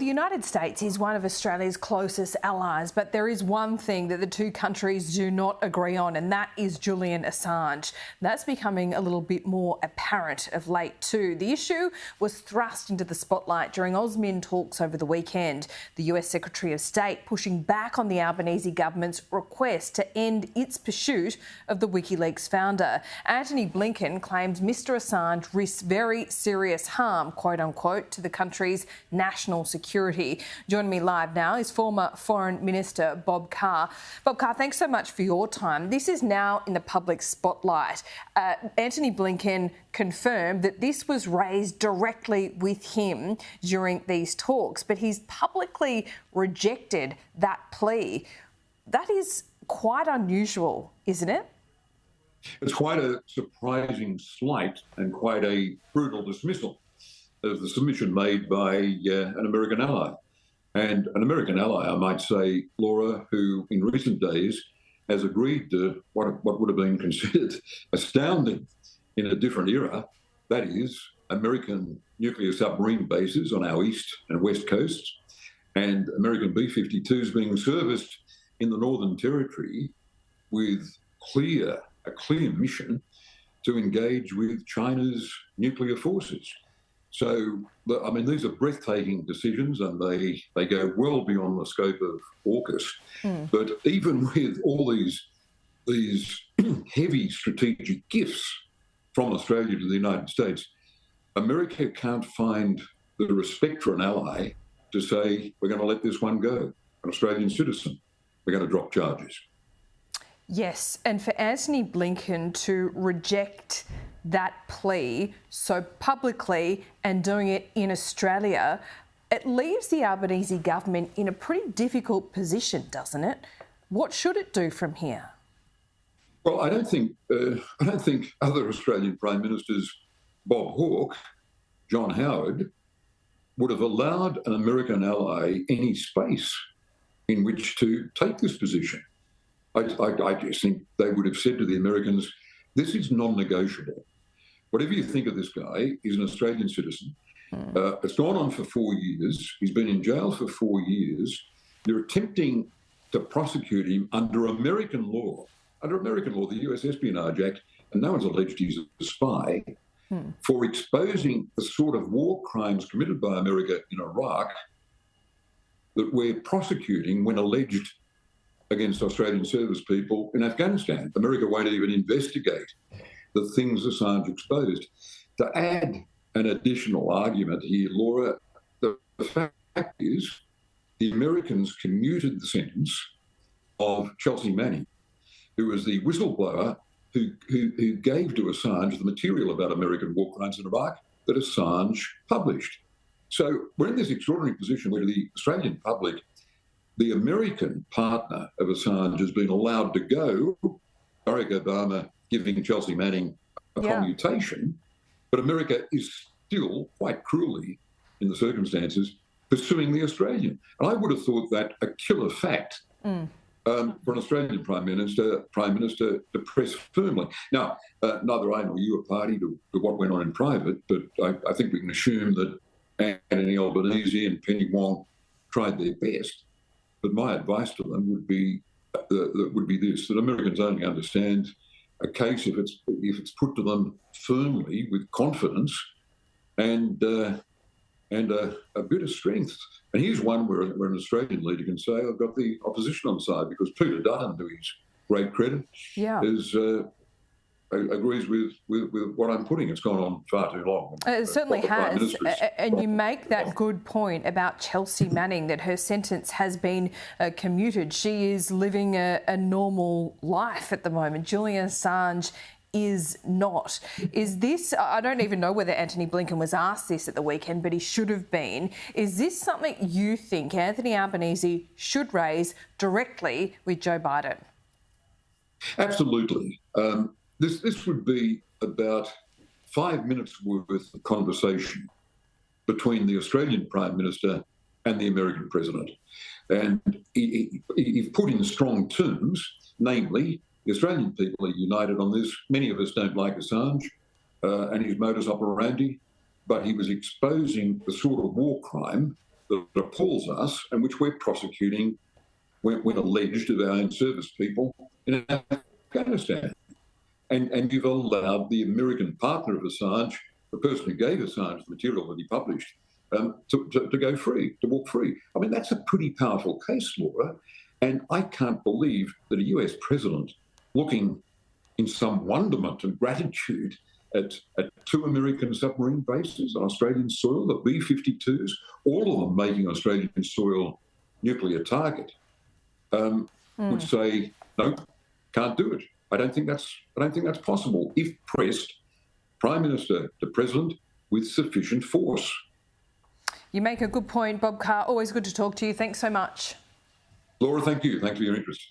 the United States is one of Australia's closest allies, but there is one thing that the two countries do not agree on, and that is Julian Assange. That's becoming a little bit more apparent of late too. The issue was thrust into the spotlight during AusMin talks over the weekend. The US Secretary of State pushing back on the Albanese government's request to end its pursuit of the WikiLeaks founder. Anthony Blinken claims Mr Assange risks very serious harm, quote unquote, to the country's national security. Joining me live now is former Foreign Minister Bob Carr. Bob Carr, thanks so much for your time. This is now in the public spotlight. Anthony Blinken confirmed that this was raised directly with him during these talks, but he's publicly rejected that plea. That is quite unusual, isn't it? It's quite a surprising slight and quite a brutal dismissal of the submission made by an American ally. And an American ally, I might say, Laura, who in recent days has agreed to what would have been considered astounding in a different era, that is, American nuclear submarine bases on our east and west coasts and American B-52s being serviced in the Northern Territory with a clear mission to engage with China's nuclear forces. So, I mean, these are breathtaking decisions and they go well beyond the scope of AUKUS. But even with all these heavy strategic gifts from Australia to the United States, America can't find the respect for an ally to say, we're going to let this one go, an Australian citizen. We're going to drop charges. Yes, and for Anthony Blinken to reject that plea so publicly and doing it in Australia, it leaves the Albanese government in a pretty difficult position, doesn't it? What should it do from here? Well, I don't think other Australian Prime Ministers, Bob Hawke, John Howard, would have allowed an American ally any space in which to take this position. I just think they would have said to the Americans, this is non-negotiable. Whatever you think of this guy, he's an Australian citizen. It's gone on for 4 years. He's been in jail for 4 years. They're attempting to prosecute him under American law. Under American law, the US Espionage Act, and no one's alleged he's a spy, for exposing the sort of war crimes committed by America in Iraq that we're prosecuting when alleged against Australian service people in Afghanistan. America won't even investigate the things Assange exposed. To add an additional argument here, Laura, the fact is the Americans commuted the sentence of Chelsea Manning, who was the whistleblower who gave to Assange the material about American war crimes in Iraq that Assange published. So we're in this extraordinary position where the Australian public, the American partner of Assange, has been allowed to go, Barack Obama giving Chelsea Manning a commutation, but America is still, quite cruelly in the circumstances, pursuing the Australian. And I would have thought that a killer fact for an Australian Prime Minister to press firmly. Now, neither I nor you are party to what went on in private, but I think we can assume that Anthony Albanese and Penny Wong tried their best. But my advice to them would be this: that Americans only understand a case if it's put to them firmly with confidence and a bit of strength. And here's one where an Australian leader can say, I've got the opposition on side, because Peter Dutton, to his great credit, agrees with what I'm putting. It's gone on far too long. It certainly has. And you make that good point about Chelsea Manning, that her sentence has been commuted. She is living a normal life at the moment. Julian Assange is not. Is this, I don't even know whether Anthony Blinken was asked this at the weekend, but he should have been. Is this something you think Anthony Albanese should raise directly with Joe Biden? Absolutely. This would be about 5 minutes worth of conversation between the Australian Prime Minister and the American President. And he put in strong terms, namely, the Australian people are united on this. Many of us don't like Assange and his modus operandi, but he was exposing the sort of war crime that appalls us and which we're prosecuting when alleged of our own service people in Afghanistan. And you've allowed the American partner of Assange, the person who gave Assange the material that he published, to go free, to walk free. I mean, that's a pretty powerful case, Laura. And I can't believe that a US president, looking in some wonderment and gratitude at two American submarine bases on Australian soil, the B-52s, all of them making Australian soil nuclear target, would say, no, can't do it. I don't think that's possible if pressed, Prime Minister to President, with sufficient force. You make a good point, Bob Carr. Always good to talk to you. Thanks so much. Laura, thank you. Thanks for your interest.